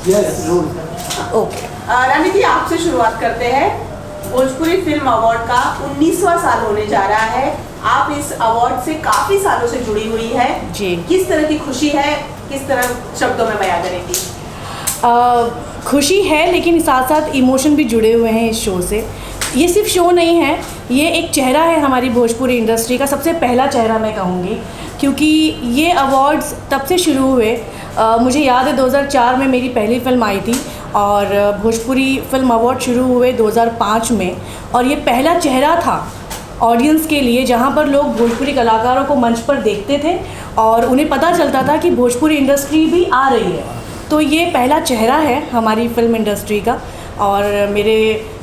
Yes rule. Okay, रानी जी आपसे शुरुआत करते हैं। भोजपुरी फिल्म अवार्ड का 19वां साल होने जा रहा है। आप इस अवार्ड से काफी सालों से जुड़ी हुई है जी। किस तरह की खुशी है, किस तरह शब्दों में बयां करेंगी? खुशी है, लेकिन साथ साथ इमोशन भी जुड़े हुए हैं इस शो से। ये सिर्फ शो नहीं है, ये एक चेहरा है हमारी भोजपुरी इंडस्ट्री का, सबसे पहला चेहरा मैं कहूँगी, क्योंकि ये अवार्ड्स तब से शुरू हुए। मुझे याद है 2004 में मेरी पहली फ़िल्म आई थी और भोजपुरी फिल्म अवार्ड शुरू हुए 2005 में, और ये पहला चेहरा था ऑडियंस के लिए जहाँ पर लोग भोजपुरी कलाकारों को मंच पर देखते थे और उन्हें पता चलता था कि भोजपुरी इंडस्ट्री भी आ रही है। तो ये पहला चेहरा है हमारी फिल्म इंडस्ट्री का और मेरे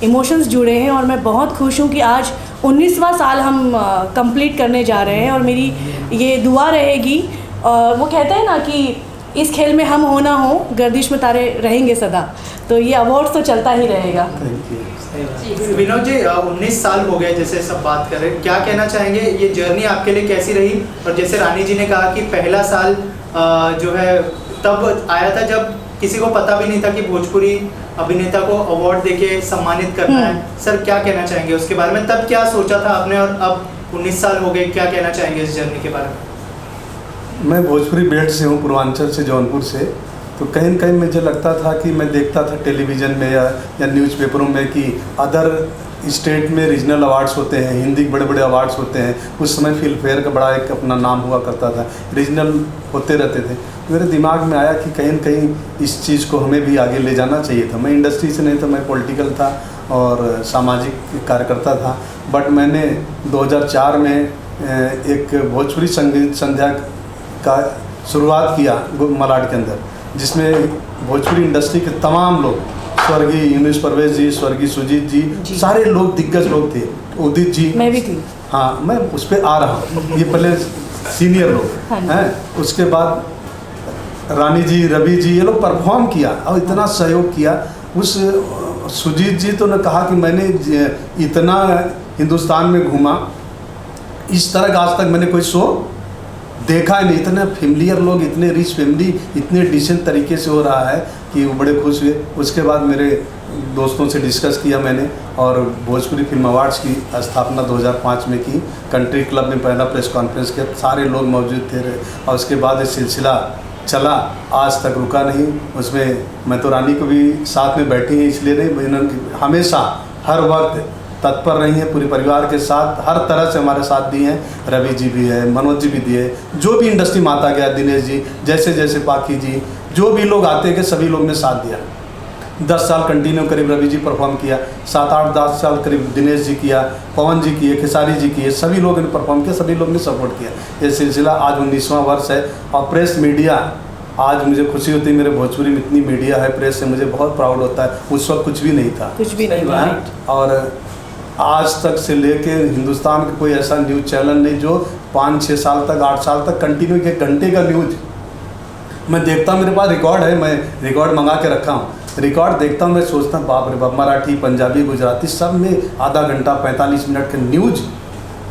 इमोशंस जुड़े हैं और मैं बहुत खुश हूँ कि आज 19वां साल हम कंप्लीट करने जा रहे हैं। और मेरी ये दुआ रहेगी, वो कहते हैं ना कि इस खेल में हम हो ना हो, गर्दिश में तारे रहेंगे सदा, तो ये अवार्ड तो चलता ही रहेगा। विनोद जी 19 साल हो गए जैसे सब बात कर रहे हैं, क्या कहना चाहेंगे, ये जर्नी आपके लिए कैसी रही? और जैसे रानी जी ने कहा कि पहला साल जो है तब आया था जब किसी को पता भी नहीं था कि भोजपुरी अभिनेता को अवार्ड देके सम्मानित करना है। सर क्या कहना चाहेंगे उसके बारे में? तब क्या सोचा था आपने और अब 19 साल हो गए, क्या कहना चाहेंगे इस जर्नी के बारे में? मैं भोजपुरी बेल्ट से हूँ, पूर्वांचल से, जौनपुर से। तो कहीं न कहीं मुझे लगता था कि मैं देखता था टेलीविज़न में या न्यूज़पेपरों में कि अदर स्टेट में रीजनल अवार्ड्स होते हैं, हिंदी के बड़े बड़े अवार्ड्स होते हैं। उस समय फिल्म फेयर का बड़ा एक अपना नाम हुआ करता था, रीजनल होते रहते थे। मेरे दिमाग में आया कि कहीं न कहीं इस चीज़ को हमें भी आगे ले जाना चाहिए था। मैं इंडस्ट्री से नहीं था, मैं पॉलिटिकल था और सामाजिक कार्यकर्ता था। बट मैंने 2004 में एक भोजपुरी संगीत संध्या का शुरुआत किया मलाड के अंदर, जिसमें भोजपुरी इंडस्ट्री के तमाम लोग, स्वर्गीय यूनुस परवेज जी, स्वर्गीय सुजीत जी, सारे लोग दिग्गज लोग थे, उदित जी, मैं भी थी। हाँ, मैं उस पर आ रहा हूँ। ये पहले सीनियर लोग हैं, उसके बाद रानी जी, रवि जी, ये लोग परफॉर्म किया और इतना सहयोग किया। उस सुजीत जी तो ने कहा कि मैंने इतना हिंदुस्तान में घूमा, इस तरह का आज तक मैंने कोई शो देखा ही नहीं। इतने फेमिलियर लोग, इतने रिच फैमिली, इतने डिसेंट तरीके से हो रहा है कि वो बड़े खुश हुए। उसके बाद मेरे दोस्तों से डिस्कस किया मैंने और भोजपुरी फिल्म अवार्ड्स की स्थापना 2005 में की। कंट्री क्लब में पहला प्रेस कॉन्फ्रेंस किया, सारे लोग मौजूद थे और उसके बाद ये सिलसिला चला, आज तक रुका नहीं। उसमें मैं तो रानी को भी साथ में बैठी हैं, इसलिए नहीं, इन्होंने हमेशा हर वक्त तत्पर रही हैं, पूरे परिवार के साथ हर तरह से हमारे साथ दिए हैं। रवि जी भी है, मनोज जी भी दिए, जो भी इंडस्ट्री में आता गया, दिनेश जी, जैसे जैसे पाखी जी, जो भी लोग आते गए सभी लोग ने साथ दिया। 10 साल कंटिन्यू करीब रवि जी परफॉर्म किया, 7-8-10 साल करीब दिनेश जी किया, पवन जी किए, खेसारी जी किए, सभी लोगों ने परफॉर्म किया, सभी लोग ने सपोर्ट किया। ये सिलसिला आज 19वां वर्ष है। और प्रेस मीडिया, आज मुझे खुशी होती है, मेरे भोजपुरी में इतनी मीडिया है, प्रेस से मुझे बहुत प्राउड होता है। उस वक्त कुछ भी नहीं था, कुछ भी नहीं था। और आज तक से लेके हिंदुस्तान का कोई ऐसा न्यूज़ चैनल नहीं जो 5-6 साल तक, 8 साल तक कंटिन्यू 1 घंटे का न्यूज़ मैं देखता हूँ। मेरे पास रिकॉर्ड है, मैं रिकॉर्ड मंगा के रखा हूँ। रिकॉर्ड देखता हूँ, मैं सोचता हूँ बाप रे बाप, मराठी, पंजाबी, गुजराती, सब में आधा घंटा 45 मिनट का न्यूज़।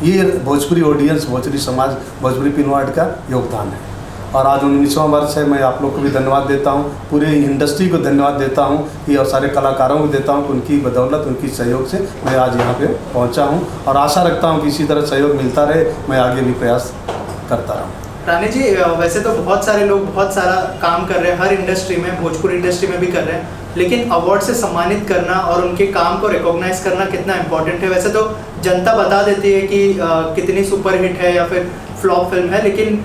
ये भोजपुरी ऑडियंस, भोजपुरी समाज, भोजपुरी फिल्म अवार्ड का योगदान है। और आज 19वां वर्ष है। मैं आप लोग को भी धन्यवाद देता हूँ, पूरे इंडस्ट्री को धन्यवाद देता हूँ कि, और सारे कलाकारों को देता हूँ कि उनकी बदौलत, उनकी सहयोग से मैं आज यहाँ पे पहुँचा हूँ और आशा रखता हूँ कि इसी तरह सहयोग मिलता रहे, मैं आगे भी प्रयास करता रहूँ। रानी जी वैसे तो बहुत सारे लोग बहुत सारा काम कर रहे हैं हर इंडस्ट्री में, भोजपुरी इंडस्ट्री में भी कर रहे हैं, लेकिन अवार्ड से सम्मानित करना और उनके काम को रिकॉग्नाइज करना कितना इम्पोर्टेंट है? वैसे तो जनता बता देती है कि कितनी सुपरहिट है या फिर फ्लॉप फिल्म है, लेकिन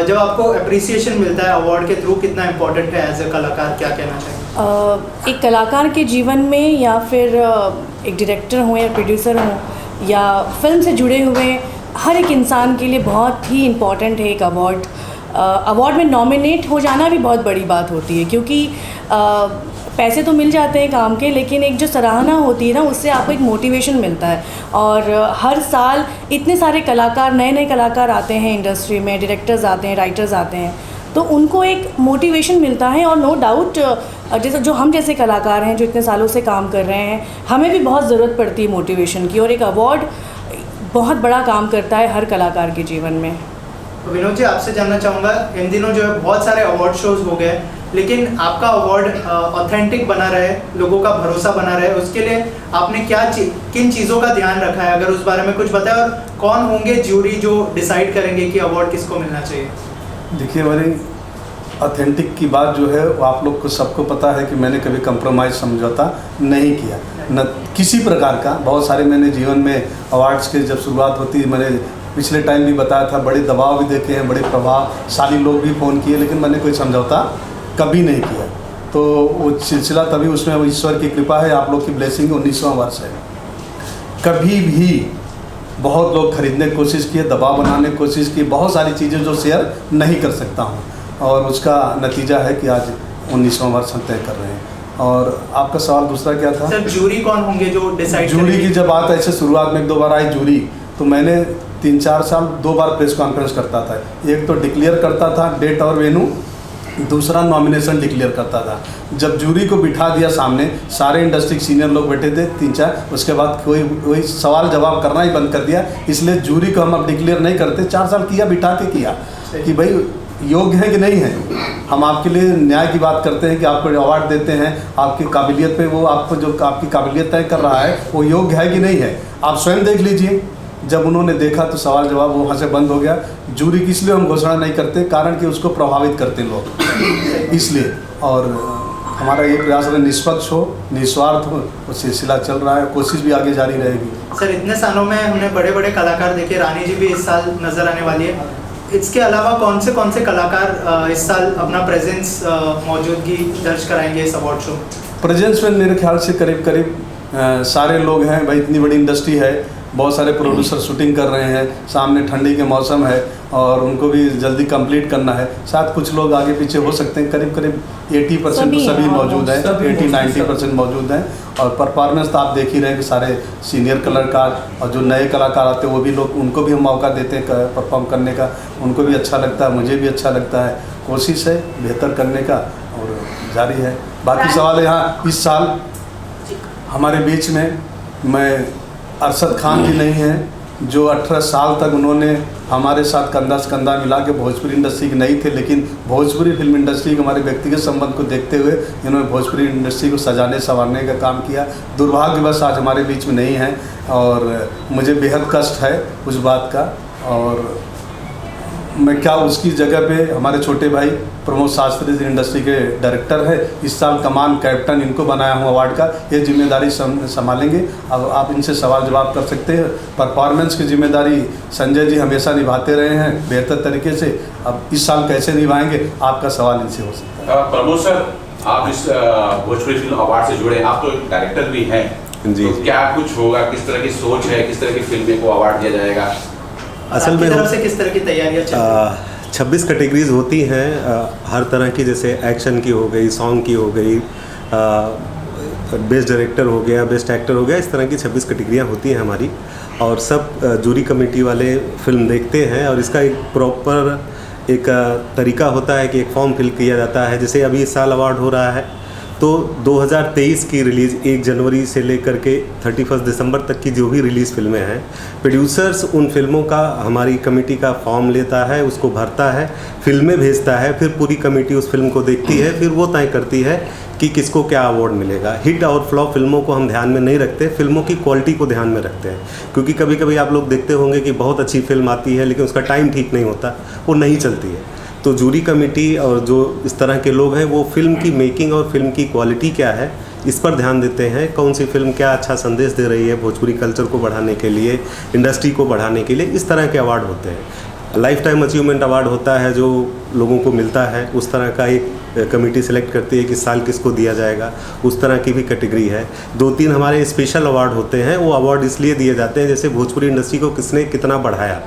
जब आपको अप्रिसिएशन मिलता है अवार्ड के थ्रू, कितना इम्पोर्टेंट है एज ए कलाकार, क्या कहना चाहिए? एक कलाकार के जीवन में या फिर एक डायरेक्टर हो या प्रोड्यूसर हो या फिल्म से जुड़े हुए हर एक इंसान के लिए बहुत ही इम्पॉर्टेंट है एक अवार्ड। अवार्ड में नॉमिनेट हो जाना भी बहुत बड़ी बात होती है, क्योंकि पैसे तो मिल जाते हैं काम के, लेकिन एक जो सराहना होती है ना, उससे आपको एक मोटिवेशन मिलता है। और हर साल इतने सारे कलाकार, नए नए कलाकार आते हैं इंडस्ट्री में, डायरेक्टर्स आते हैं, राइटर्स आते हैं, तो उनको एक मोटिवेशन मिलता है। और नो डाउट जैसे जो हम जैसे कलाकार हैं जो इतने सालों से काम कर रहे हैं, हमें भी बहुत ज़रूरत पड़ती है मोटिवेशन की, और एक अवार्ड बहुत बड़ा काम करता है हर कलाकार के जीवन में। विनोद जी, आपसे जानना चाहूँगा, इन दिनों जो है बहुत सारे अवार्ड शोज हो गए, लेकिन आपका अवार्ड ऑथेंटिक बना रहे, लोगों का भरोसा बना रहे, उसके लिए आपने किन चीज़ों का ध्यान रखा है, अगर उस बारे में कुछ बताएं, और कौन होंगे ज्यूरी जो डिसाइड करेंगे कि अवार्ड किसको मिलना चाहिए? देखिए, हमारी ऑथेंटिक की बात जो है वो आप लोग को सबको पता है कि मैंने कभी कंप्रोमाइज़ समझौता नहीं किया, न किसी प्रकार का। बहुत सारे मैंने जीवन में अवार्ड्स के जब शुरुआत होती, मैंने पिछले टाइम भी बताया था, बड़े दबाव भी देखे हैं, बड़े प्रभावशाली लोग भी फ़ोन किए, लेकिन मैंने कोई समझौता कभी नहीं किया। तो वो सिलसिला तभी, उसमें वो ईश्वर की कृपा है, आप लोग की ब्लेसिंग, 19वां वर्ष है। कभी भी बहुत लोग खरीदने की कोशिश किए, दबाव बनाने की कोशिश की, बहुत सारी चीज़ें जो शेयर नहीं कर सकता हूँ, और उसका नतीजा है कि आज 19वां वर्ष हम तय कर रहे हैं। और आपका सवाल दूसरा क्या था? सर, जूरी कौन होंगे जो डिसाइड? जूरी की जब बात ऐसे शुरुआत में 1-2 बार आई जूरी, तो मैंने 3-4 साल 2 बार प्रेस कॉन्फ्रेंस करता था। एक तो डिक्लेयर करता था डेट और वेन्यू, दूसरा नॉमिनेशन डिक्लेयर करता था। जब जूरी को बिठा दिया सामने, सारे इंडस्ट्री के सीनियर लोग बैठे थे 3-4, उसके बाद कोई सवाल जवाब करना ही बंद कर दिया। इसलिए जूरी को हम अब डिक्लेयर नहीं करते, 4 साल किया, बिठा के किया कि भाई योग्य है कि नहीं है। हम आपके लिए न्याय की बात करते हैं कि आपको अवार्ड देते हैं, आपकी काबिलियत पे वो आपको जो आपकी काबिलियत तय कर रहा है वो योग्य है कि नहीं है। आप स्वयं देख लीजिए। जब उन्होंने देखा तो सवाल जवाब वहाँ से बंद हो गया। जूरी की इसलिए हम घोषणा नहीं करते, कारण कि उसको प्रभावित करते लोग, इसलिए। और हमारा ये प्रयास है निष्पक्ष हो, निस्वार्थ हो, वो सिलसिला चल रहा है, कोशिश भी आगे जारी रहेगी। सर, इतने सालों में हमने बड़े बड़े कलाकार देखे, रानी जी भी इस साल नजर आने वाली है। इसके अलावा कौन से कलाकार इस साल अपना प्रेजेंस, मौजूदगी दर्ज कराएंगे इस अवार्ड शो? प्रेजेंस में मेरे ख्याल से करीब सारे लोग हैं भाई, इतनी बड़ी इंडस्ट्री है, बहुत सारे प्रोड्यूसर शूटिंग कर रहे हैं, सामने ठंडी के मौसम है और उनको भी जल्दी कंप्लीट करना है। साथ कुछ लोग आगे पीछे हो सकते हैं, करीब 80% तो सभी मौजूद हैं, 80-90% मौजूद हैं। और परफॉर्मेंस तो आप देख ही रहे हैं कि सारे सीनियर कलाकार और जो नए कलाकार आते हैं वो भी लोग, उनको भी हम मौका देते हैं परफॉर्म करने का, उनको भी अच्छा लगता है, मुझे भी अच्छा लगता है। कोशिश है बेहतर करने का और जारी है। बाकी सवाल है, यहाँ इस साल हमारे बीच में मैं अरशद खान जी नहीं हैं, जो 18 साल तक उन्होंने हमारे साथ कंधा से कंधा मिला के, भोजपुरी इंडस्ट्री के नहीं थे, लेकिन भोजपुरी फिल्म इंडस्ट्री के हमारे व्यक्तिगत संबंध को देखते हुए इन्होंने भोजपुरी इंडस्ट्री को सजाने संवारने का काम किया। दुर्भाग्यवश आज हमारे बीच में नहीं हैं और मुझे बेहद कष्ट है उस बात का। और मैं क्या उसकी जगह पे हमारे छोटे भाई प्रमोद शास्त्री जी इंडस्ट्री के डायरेक्टर है, इस साल कमान कैप्टन इनको बनाया हूँ अवार्ड का, ये जिम्मेदारी संभालेंगे। अब आप इनसे सवाल जवाब कर सकते हैं। परफॉर्मेंस की जिम्मेदारी संजय जी हमेशा निभाते रहे हैं बेहतर तरीके से, अब इस साल कैसे निभाएंगे आपका सवाल इनसे हो सकता है। प्रमोद सर, आप इस भोजपुरी फिल्म अवार्ड से जुड़े, आप तो डायरेक्टर भी हैं जी, तो क्या कुछ होगा, किस तरह की सोच है, किस तरह की फिल्में को अवार्ड दिया जाएगा? असल में तरफ से किस तरह की तैयारियां चल रही हैं? 26 कैटेगरीज होती हैं हर तरह की, जैसे एक्शन की हो गई, सॉन्ग की हो गई, बेस्ट डायरेक्टर हो गया, बेस्ट एक्टर हो गया, इस तरह की 26 कैटेगरियाँ होती हैं हमारी। और सब जूरी कमेटी वाले फिल्म देखते हैं और इसका एक प्रॉपर एक तरीका होता है कि एक फॉर्म फिल किया जाता है। जैसे अभी इस साल अवार्ड हो रहा है तो 2023 की रिलीज़ 1 जनवरी से लेकर के 31 दिसंबर तक की जो भी रिलीज़ फिल्में हैं, प्रोड्यूसर्स उन फिल्मों का हमारी कमेटी का फॉर्म लेता है, उसको भरता है, फिल्में भेजता है, फिर पूरी कमेटी उस फिल्म को देखती है, फिर वो तय करती है कि किसको क्या अवार्ड मिलेगा। हिट और फ्लॉप फिल्मों को हम ध्यान में नहीं रखते, फिल्मों की क्वालिटी को ध्यान में रखते हैं। क्योंकि कभी कभी आप लोग देखते होंगे कि बहुत अच्छी फिल्म आती है लेकिन उसका टाइम ठीक नहीं होता, वो नहीं चलती है। तो जूरी कमेटी और जो इस तरह के लोग हैं वो फिल्म की मेकिंग और फिल्म की क्वालिटी क्या है इस पर ध्यान देते हैं। कौन सी फिल्म क्या अच्छा संदेश दे रही है भोजपुरी कल्चर को बढ़ाने के लिए, इंडस्ट्री को बढ़ाने के लिए, इस तरह के अवार्ड होते हैं। लाइफ टाइम अचीवमेंट अवार्ड होता है जो लोगों को मिलता है, उस तरह का एक कमेटी सेलेक्ट करती है कि साल किसको दिया जाएगा, उस तरह की भी कैटेगरी है। 2-3 हमारे स्पेशल अवार्ड होते हैं, वो अवार्ड इसलिए दिए जाते हैं जैसे भोजपुरी इंडस्ट्री को किसने कितना बढ़ाया,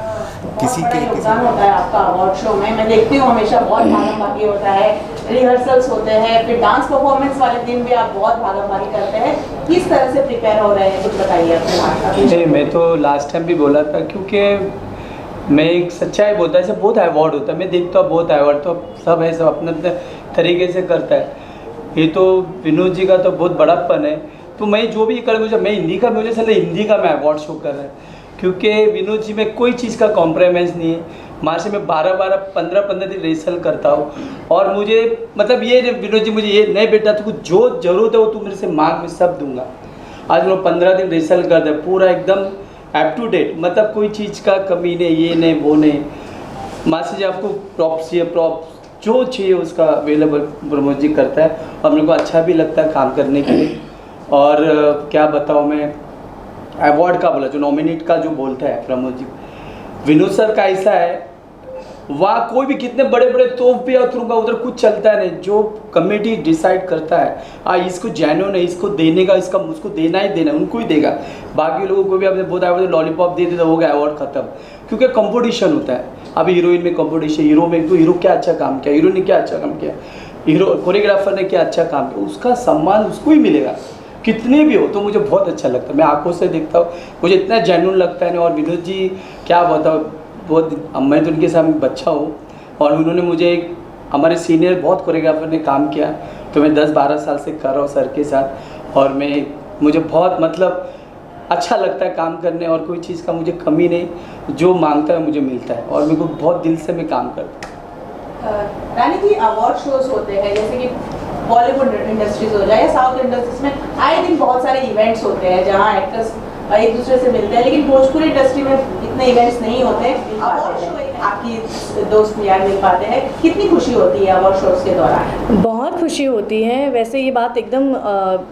किसी के योगदान होता है आपका अवार्ड शो में। मैं देखती हूँ हमेशा बहुत भागम-भागी होता है, रिहर्सल्स होते हैं, फिर डांस परफॉर्मेंस वाले दिन भी आप बहुत भागम-भागी करते हैं। किस तरह से प्रिपेयर हो रहे हैं, कुछ बताइए अपने। नहीं, मैं तो लास्ट टाइम भी बोला था, क्योंकि मैं एक सच्चाई बोलता है, ऐसे बहुत अवार्ड होता है, मैं देखता हूँ बहुत अवार्ड, तो सब है, सब अपने तरीके से करता है। ये तो विनोद जी का तो बहुत बड़ापन है, तो मैं जो भी कर, मुझे मैं हिंदी का, मुझे चले हिंदी का मैं अवार्ड शो कर रहा है, क्योंकि विनोद जी में कोई चीज़ का कॉम्प्रोमाइज़ नहीं है। वहाँ से मैं 15 दिन रिहर्सल करता हूँ। और मुझे मतलब ये विनोद जी मुझे ये नहीं बेटा तुमको जो ज़रूरत है वो तू मेरे से मांग, मैं सब दूंगा। आज मैं 15 दिन रिहर्सल करता है पूरा एकदम अप टू डेट, मतलब कोई चीज़ का कमी नहीं, ये नहीं वो नहीं। वहाँ से जो आपको प्रॉप्स चाहिए प्रॉप्स जो चाहिए उसका अवेलेबल प्रमोद जी करता है और मेरे को अच्छा भी लगता है काम करने के लिए। और क्या बताऊँ मैं, अवार्ड का बोला जो नॉमिनेट का जो बोलता है प्रमोद जी, विनोद सर का ऐसा है वहाँ कोई भी कितने बड़े बड़े तोप भी उतरूंगा उधर कुछ चलता है नहीं। जो कमेटी डिसाइड करता है इसको जेन्युइन है, इसको देने का, इसका उसको देना ही देना, उनको ही देगा। बाकी लोगों को भी आपने बहुत आया लॉलीपॉप दे देता हो गया अवार्ड खत्म, क्योंकि कंपटीशन होता है। अभी हीरोइन में कंपटीशन, हीरो में तो हीरो क्या अच्छा काम किया, हीरो ने क्या अच्छा काम किया, हीरो कोरियोग्राफर ने क्या अच्छा काम किया, उसका सम्मान उसको ही मिलेगा कितने भी हो। तो मुझे बहुत अच्छा लगता है, मैं आंखों से देखता हूँ, मुझे इतना जेन्युइन लगता है ना। और विनोद जी क्या बताओ, बहुत मैं तो उनके साथ बच्चा हूँ और उन्होंने मुझे हमारे सीनियर बहुत कोरियोग्राफर ने काम किया, तो मैं 10-12 साल से कर रहा हूँ सर के साथ। और मुझे बहुत मतलब अच्छा लगता है काम करने और कोई चीज़ का मुझे कमी नहीं, जो मांगता है मुझे मिलता है और मेरे को बहुत दिल से मैं काम करता हूँ। रानी जी, अवार्ड शोज होते हैं जैसे कि बॉलीवुड इंडस्ट्रीज हो जाए या साउथ इंडस्ट्रीज में आए दिन बहुत सारे इवेंट्स होते हैं जहाँ एक्टर्स एक दूसरे से मिलते हैं, लेकिन भोजपुरी इंडस्ट्री में इतने इवेंट्स नहीं होते। अवार्ड शो आपकी दोस्त यार मिल पाते हैं, कितनी खुशी होती है अवार्ड शोज के दौरान? बहुत खुशी होती है। वैसे ये बात एकदम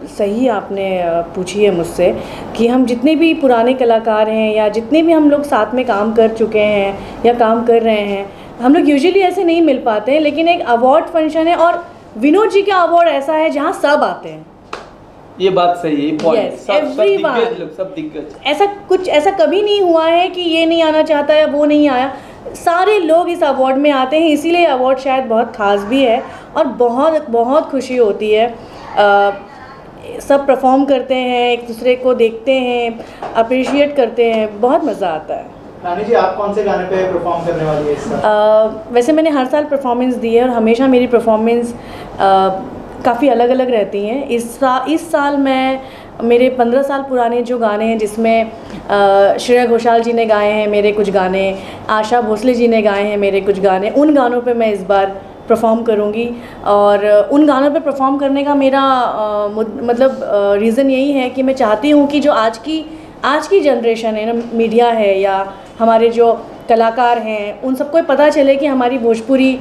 सही आपने पूछी है मुझसे कि हम जितने भी पुराने कलाकार हैं या जितने भी हम लोग साथ में काम कर चुके हैं या काम कर रहे हैं, हम लोग यूजुअली ऐसे नहीं मिल पाते हैं। लेकिन एक अवार्ड फंक्शन है और विनोद जी का अवार्ड ऐसा है जहाँ सब आते हैं। ये बात सही है, पॉइंट सब दिग्गज ऐसा कभी नहीं हुआ है कि ये नहीं आना चाहता या वो नहीं आया। सारे लोग इस अवार्ड में आते हैं, इसीलिए अवार्ड शायद बहुत ख़ास भी है और बहुत बहुत खुशी होती है। सब परफॉर्म करते हैं, एक दूसरे को देखते हैं, अप्रिशिएट करते हैं, बहुत मज़ा आता है। रानी जी, आप कौन से गाने पे परफॉर्म करने वाली है इस साल? वैसे मैंने हर साल परफॉर्मेंस दी है और हमेशा मेरी परफॉर्मेंस काफ़ी अलग अलग रहती हैं। इस साल मैं मेरे 15 साल पुराने जो गाने हैं जिसमें श्रेया घोषाल जी ने गाए हैं मेरे कुछ गाने, आशा भोसले जी ने गाए हैं मेरे कुछ गाने, उन गानों पे मैं इस बार परफॉर्म करूँगी। और उन गानों पे परफॉर्म करने का मेरा मतलब रीज़न यही है कि मैं चाहती हूँ कि जो आज की जनरेशन है ना, मीडिया है या हमारे जो कलाकार हैं, उन सबको पता चले कि हमारी भोजपुरी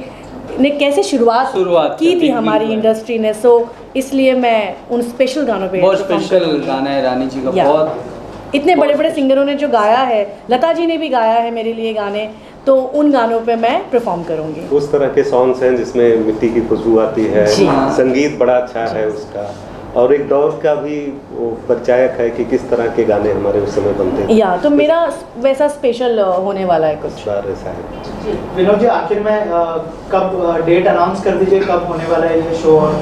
ने कैसे शुरुआत की थी हमारी इंडस्ट्री ने। सो इसलिए मैं उन स्पेशल गानों पे बहुत स्पेशल गाना है रानी जी का। बहुत इतने बड़े बड़े सिंगरों ने जो गाया है, लता जी ने भी गाया है मेरे लिए गाने, तो उन गानों पे मैं परफॉर्म करूँगी। उस तरह के सॉन्ग्स हैं जिसमें मिट्टी की खुशबू आती है, संगीत बड़ा अच्छा है उसका, और एक दौर का भी वो परिचायक है कि किस तरह के गाने हमारे उस समय बनते थे। या तो मेरा वैसा स्पेशल होने वाला है कुछ बार ऐसा है। विनोद जी, आखिर में कब डेट अनाउंस कर दीजिए, कब होने वाला है ये शो और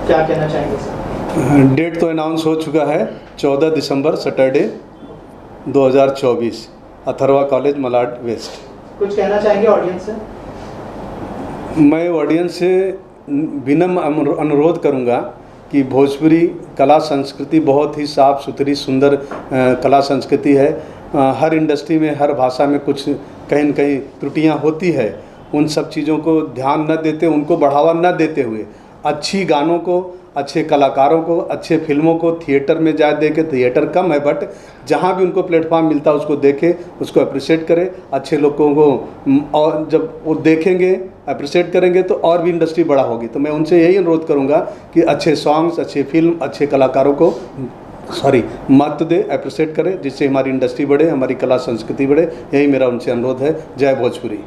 क्या कहना चाहेंगे सर? डेट तो अनाउंस हो चुका है, 14 दिसंबर Saturday 2024, Atharva college Malad west. कुछ कहना चाहेंगे ऑडियंस से? मैं ऑडियंस से विनम्र अनुरोध करूंगा कि भोजपुरी कला संस्कृति बहुत ही साफ़ सुथरी सुंदर कला संस्कृति है। हर इंडस्ट्री में हर भाषा में कुछ कहीं न कहीं त्रुटियां होती है, उन सब चीज़ों को ध्यान न देते, उनको बढ़ावा न देते हुए अच्छी गानों को, अच्छे कलाकारों को, अच्छे फिल्मों को थिएटर में जा देखे, थिएटर कम है बट जहाँ भी उनको प्लेटफॉर्म मिलता है उसको देखें, उसको अप्रिशिएट करें। अच्छे लोगों को और जब वो देखेंगे, अप्रिशिएट करेंगे तो और भी इंडस्ट्री बड़ा होगी। तो मैं उनसे यही अनुरोध करूँगा कि अच्छे सॉन्ग्स, अच्छे फिल्म, अच्छे कलाकारों को महत्व दे, अप्रिशिएट करें, जिससे हमारी इंडस्ट्री बढ़े, हमारी कला संस्कृति बढ़े। यही मेरा उनसे अनुरोध है। जय भोजपुरी।